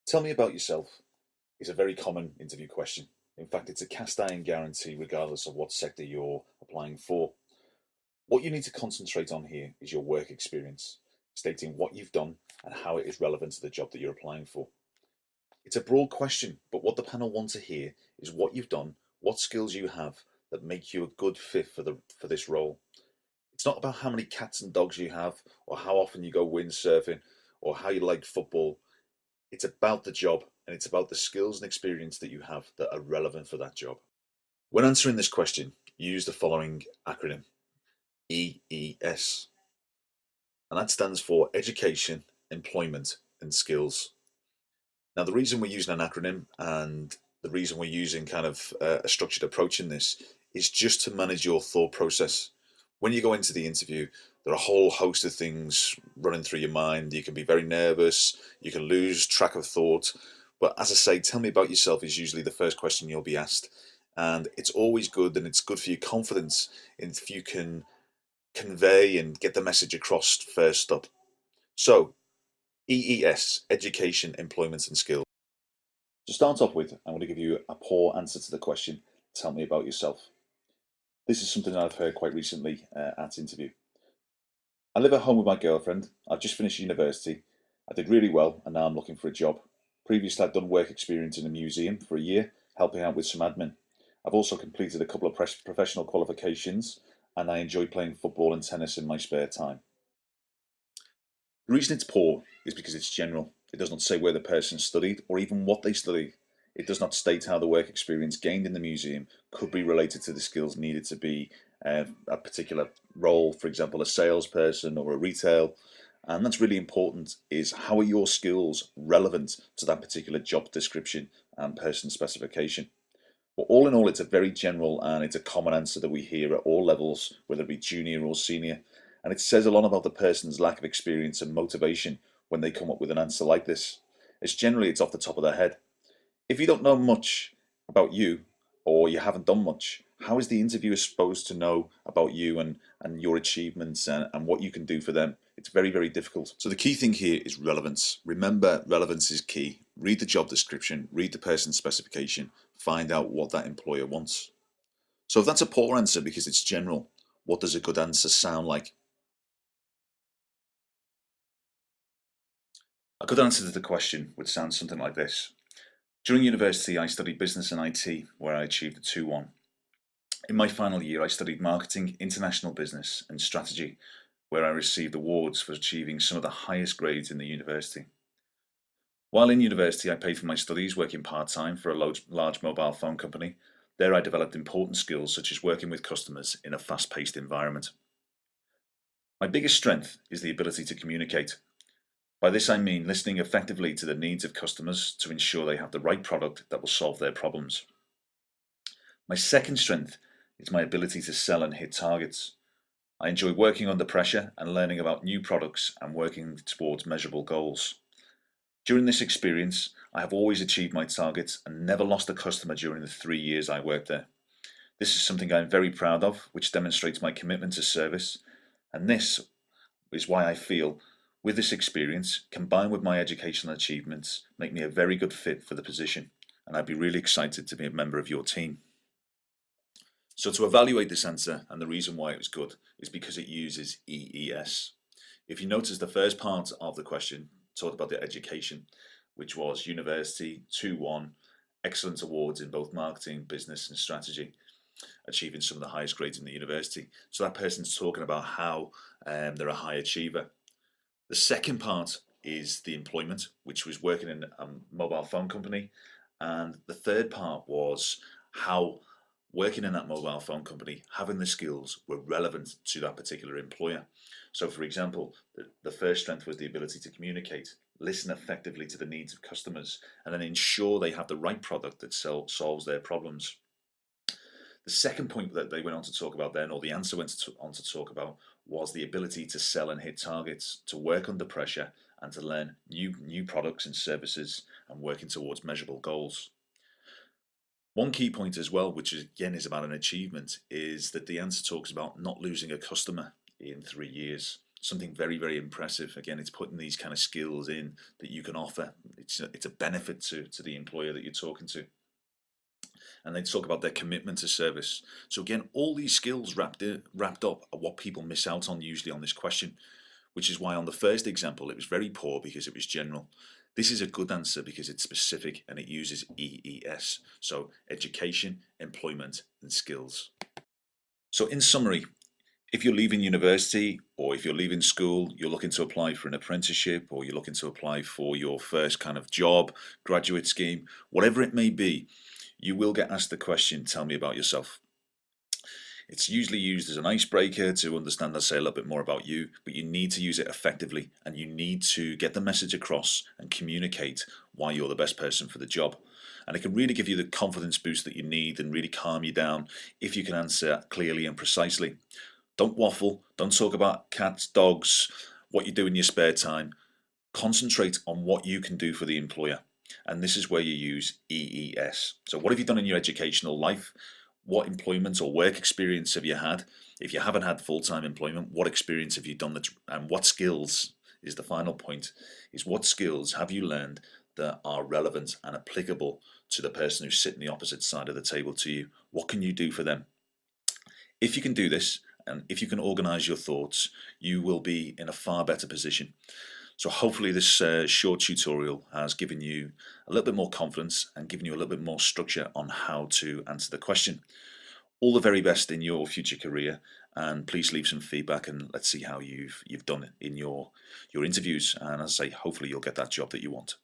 Tell me about yourself is a very common interview question. In fact, it's a cast iron guarantee regardless of what sector you're applying for. What you need to concentrate on here is your work experience, stating what you've done and how it is relevant to the job that you're applying for. It's a broad question, but what the panel want to hear is what you've done, what skills you have that make you a good fit for this role. It's not about how many cats and dogs you have, or how often you go windsurfing, or how you like football. It's about the job and it's about the skills and experience that you have that are relevant for that job. When answering this question, use the following acronym: EES, and that stands for Education, Employment and Skills. Now, the reason we're using an acronym and the reason we're using kind of a structured approach in this is just to manage your thought process. When you go into the interview, there are a whole host of things running through your mind. You can be very nervous, you can lose track of thought. But as I say, tell me about yourself is usually the first question you'll be asked. And it's always good and it's good for your confidence if you can convey and get the message across first up. So, EES, Education, Employment and Skills. To start off with, I'm going to give you a poor answer to the question, tell me about yourself. This is something I've heard quite recently at interview. I live at home with my girlfriend. I've just finished university. I did really well and now I'm looking for a job. Previously, I'd done work experience in a museum for a year, helping out with some admin. I've also completed a couple of professional qualifications and I enjoy playing football and tennis in my spare time. The reason it's poor is because it's general. It does not say where the person studied or even what they studied. It does not state how the work experience gained in the museum could be related to the skills needed to be a particular role, for example, a salesperson or a retail. And that's really important, is how are your skills relevant to that particular job description and person specification. But all in all, it's a very general and it's a common answer that we hear at all levels, whether it be junior or senior. And it says a lot about the person's lack of experience and motivation when they come up with an answer like this. It's off the top of their head. If you don't know much about you or you haven't done much, how is the interviewer supposed to know about you and your achievements and what you can do for them? It's very, very difficult. So the key thing here is relevance. Remember, relevance is key. Read the job description, read the person's specification, find out what that employer wants. So if that's a poor answer because it's general, what does a good answer sound like? A good answer to the question would sound something like this. During university, I studied business and IT, where I achieved a 2-1. In my final year, I studied marketing, international business, and strategy, where I received awards for achieving some of the highest grades in the university. While in university, I paid for my studies working part-time for a large mobile phone company. There I developed important skills such as working with customers in a fast-paced environment. My biggest strength is the ability to communicate. By this I mean listening effectively to the needs of customers to ensure they have the right product that will solve their problems. My second strength is my ability to sell and hit targets. I enjoy working under pressure and learning about new products and working towards measurable goals. During this experience, I have always achieved my targets and never lost a customer during the 3 years I worked there. This is something I am very proud of, which demonstrates my commitment to service, and this is why I feel with this experience, combined with my educational achievements, make me a very good fit for the position, and I'd be really excited to be a member of your team. So to evaluate this answer, and the reason why it was good, is because it uses EES. If you notice, the first part of the question talked about the education, which was university, 2-1, excellent awards in both marketing, business and strategy, achieving some of the highest grades in the university. So that person's talking about how they're a high achiever. The second part is the employment, which was working in a mobile phone company. And the third part was how working in that mobile phone company, having the skills were relevant to that particular employer. So for example, the first strength was the ability to communicate, listen effectively to the needs of customers, and then ensure they have the right product that solves their problems. The second point that they went on to talk about then, or the answer went on to talk about, was the ability to sell and hit targets, to work under pressure, and to learn new products and services, and working towards measurable goals. One key point as well, which again is about an achievement, is that the answer talks about not losing a customer in 3 years. something very, very impressive. Again, it's putting these kind of skills in that you can offer. It's a benefit to the employer that you're talking to. And they talk about their commitment to service. So again, all these skills wrapped up are what people miss out on usually on this question, which is why on the first example it was very poor because it was general. This is a good answer because it's specific and it uses EES, so education, employment, and skills. So in summary, if you're leaving university or if you're leaving school, you're looking to apply for an apprenticeship or you're looking to apply for your first kind of job, graduate scheme, whatever it may be, you will get asked the question, tell me about yourself. It's usually used as an icebreaker to understand, let's say, a little bit more about you, but you need to use it effectively and you need to get the message across and communicate why you're the best person for the job. And it can really give you the confidence boost that you need and really calm you down if you can answer clearly and precisely. Don't waffle, don't talk about cats, dogs, what you do in your spare time. Concentrate on what you can do for the employer. And this is where you use EES. So what have you done in your educational life? What employment or work experience have you had? If you haven't had full-time employment, what experience have you done and what skills is the final point, is what skills have you learned that are relevant and applicable to the person who's sitting the opposite side of the table to you? What can you do for them? If you can do this, and if you can organize your thoughts, you will be in a far better position. So hopefully this short tutorial has given you a little bit more confidence and given you a little bit more structure on how to answer the question. All the very best in your future career, and please leave some feedback and let's see how you've done it in your interviews, and as I say, hopefully you'll get that job that you want.